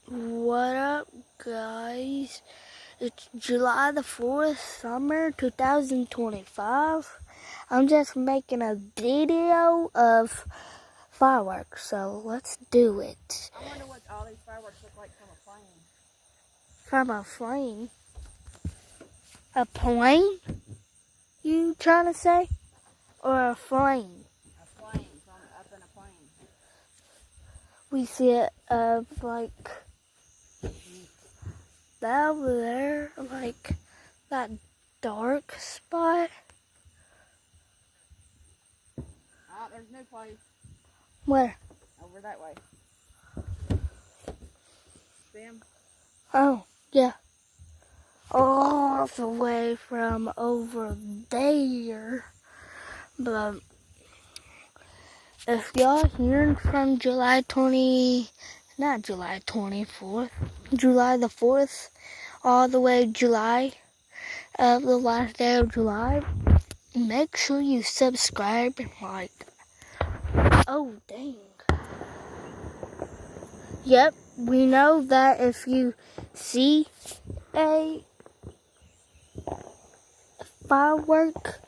What up, guys? It's July the 4th, summer 2025. I'm just making a video of fireworks, so let's do it. I wonder what all these fireworks look like from a plane. From a plane? A plane? You trying to say? Or a flame? A plane, from up in a plane. We see it like that over there, like that dark spot. Ah, there's no place. Where? Over that way. See 'em? Oh, yeah. All the way from over there. But if y'all hearing from July the 4th, all the way July, the last day of July, make sure you subscribe and like. Oh, dang. Yep, we know that if you see a firework,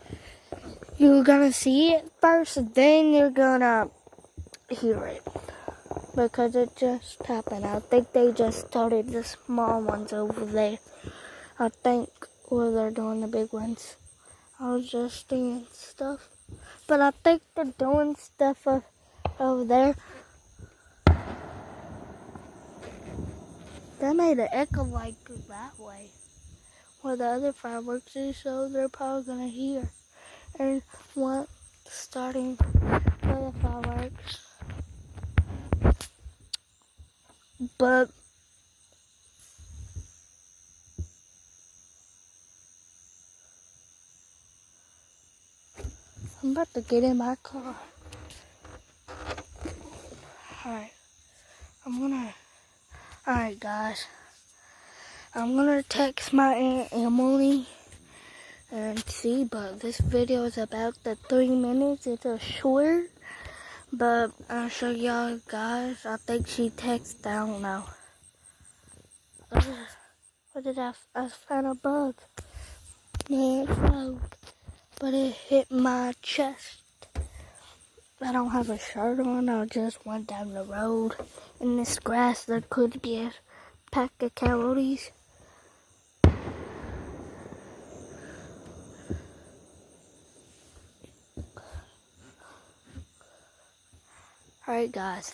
you're gonna see it first, then you're gonna hear it. Because it just happened. I think they just started the small ones over there. I think where they're doing the big ones. I was just seeing stuff. But I think they're doing stuff over there. That made it echo like that way. Where the other fireworks is, so they're probably gonna hear. And what starting the fireworks. But I'm about to get in my car. Alright guys. I'm gonna text my Aunt Emily and see, but this video is about the 3 minutes. It's a short, but I'll show y'all guys. I think she texted, I don't know. What did I found a bug. Man, it flew, but it hit my chest. I don't have a shirt on. I just went down the road. In this grass, there could be a pack of coyotes. Alright, guys.